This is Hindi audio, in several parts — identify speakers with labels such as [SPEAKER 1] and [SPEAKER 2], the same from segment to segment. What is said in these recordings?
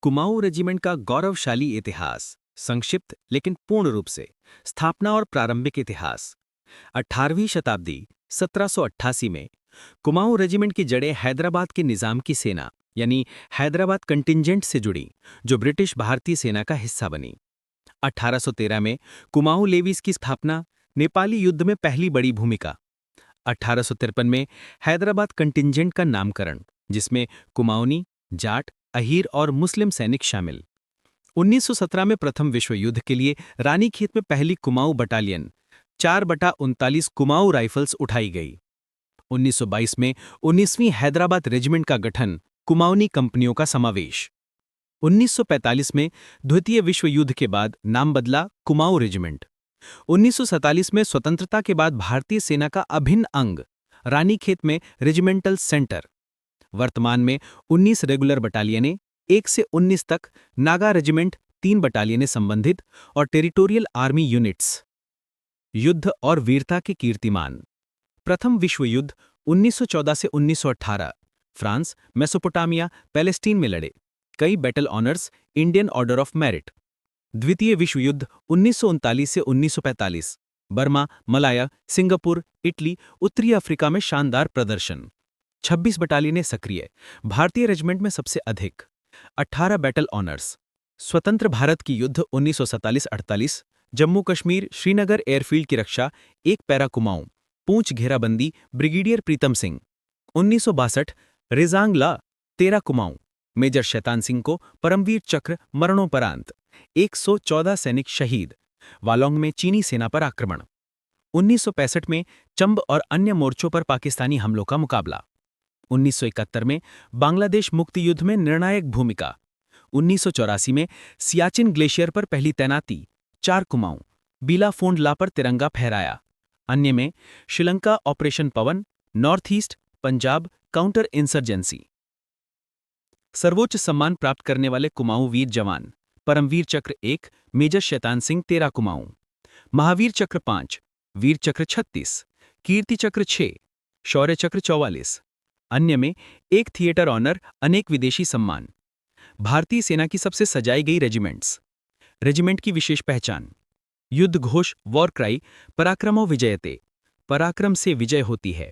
[SPEAKER 1] कुमाऊं रेजिमेंट का गौरवशाली इतिहास। संक्षिप्त लेकिन पूर्ण रूप से स्थापना और प्रारंभिक इतिहास। 18वीं शताब्दी 1788 में कुमाऊं रेजिमेंट की जड़ें हैदराबाद के निजाम की सेना यानी हैदराबाद कंटिंजेंट से जुड़ी, जो ब्रिटिश भारतीय सेना का हिस्सा बनी। 1813 में कुमाऊं लेवीज की स्थापना, नेपाली युद्ध में पहली बड़ी भूमिका। 1853 में हैदराबाद कंटिंजेंट का नामकरण, जिसमें कुमाऊनी, जाट, अहीर और मुस्लिम सैनिक शामिल। 1917 में प्रथम विश्व युद्ध के लिए रानीखेत में पहली कुमाऊं बटालियन 4/39 कुमाऊं राइफल्स उठाई गई। 1922 में 19वीं हैदराबाद रेजिमेंट का गठन, कुमाऊनी कंपनियों का समावेश। 1945 में द्वितीय विश्व युद्ध के बाद नाम बदला कुमाऊं रेजिमेंट। 1947 में स्वतंत्रता के बाद भारतीय सेना का अभिन्न अंग, रानीखेत में रेजिमेंटल सेंटर। वर्तमान में 19 रेगुलर बटालियनें, 1 से 19 तक नागा रेजिमेंट, 3 बटालियनें संबंधित और टेरिटोरियल आर्मी यूनिट्स। युद्ध और वीरता के कीर्तिमान। प्रथम विश्व युद्ध 1914 से 1918 फ्रांस, मेसोपोटामिया, पैलेस्टीन में लड़े। कई battle honours, Indian order of merit. द्वितीय विश्व युद्ध 1939 से 1945 बर्मा, मलाया, सिंगापुर, इटली, उत्तरी अफ्रीका में शानदार प्रदर्शन। 26 बटालियनें सक्रिय, भारतीय रेजिमेंट में सबसे अधिक। 18 बैटल ऑनर्स। स्वतंत्र भारत की युद्ध 1947-48, जम्मू कश्मीर, श्रीनगर एयरफील्ड की रक्षा, 1 पैरा कुमाऊं, पूंछ घेराबंदी, ब्रिगेडियर प्रीतम सिंह। 1962 रेजांगला, 13 कुमाऊं, मेजर शैतान सिंह को परमवीर चक्र, मरणोपरांत। 114 सैनिक शहीद। वालोंग में चीनी सेना पर आक्रमण। 1965 में चंब और अन्य मोर्चों पर पाकिस्तानी हमलों का मुकाबला। 1971 में बांग्लादेश मुक्ति युद्ध में निर्णायक भूमिका। 1984 में सियाचिन ग्लेशियर पर पहली तैनाती, 4 कुमाऊं, बीला फोंड ला पर तिरंगा फहराया। अन्य में Sri Lanka operation Pawan, north east, Punjab, counter insurgency. सर्वोच्च सम्मान प्राप्त करने वाले कुमाऊं वीर जवान। परमवीर चक्र 1, मेजर शैतान सिंह, 13 कुमाऊं। महावीर चक्र 5, वीर चक्र 36, कीर्ति चक्र 6, शौर्य चक्र 44। अन्य में 1 थिएटर ऑनर, अनेक विदेशी सम्मान। भारतीय सेना की सबसे सजाई गई रेजिमेंट्स। रेजिमेंट की विशेष पहचान। युद्ध घोष, वॉर क्राई, पराक्रमो विजयते, पराक्रम से विजय होती है।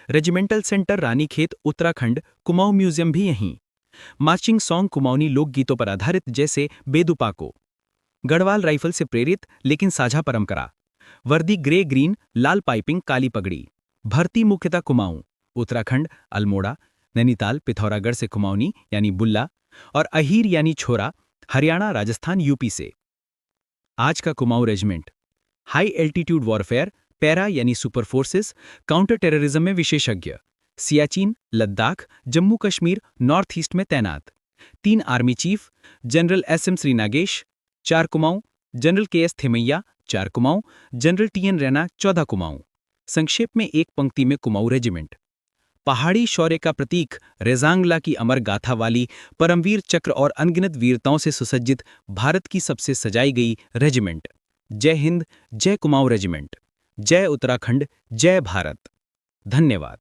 [SPEAKER 1] Regimental centre Ranikhet, Uttarakhand, Kumaon museum भी यहीं। मार्चिंग सॉन्ग कुमाऊनी लोकगीतों पर आधारित, जैसे बेदुपाको। गढ़वाल राइफल से प्रेरित लेकिन साझा परंपरा। वर्दी ग्रे ग्रीन, लाल पाइपिंग, काली पगड़ी। भर्ती मुख्यतः कुमाऊं, उत्तराखंड, अल्मोड़ा, नैनीताल, पिथौरागढ़ से कुमाऊनी यानी बुल्ला, और अहीर यानी छोरा, हरियाणा, राजस्थान, यूपी से। आज का Kumaon regiment. High altitude warfare, para यानी सुपर फोर्सेस, काउंटर टेररिज्म में विशेषज्ञ। सियाचिन, लद्दाख, जम्मू कश्मीर, नॉर्थ ईस्ट में तैनात। 3 army chief, general S M Shrinagesh, 4 Kumaon, general K S Thimayya, 4 Kumaon, general T N Raina, 14 Kumaon. संक्षेप में एक पंक्ति में कुमाऊं रेजिमेंट। पहाड़ी शौर्य का प्रतीक, रेजांगला की अमर गाथा वाली, परमवीर चक्र और अनगिनत वीरताओं से सुसज्जित भारत की सबसे सजाई गई रेजिमेंट। जय हिंद, जय कुमाऊं रेजिमेंट, जय उत्तराखंड, जय भारत। धन्यवाद।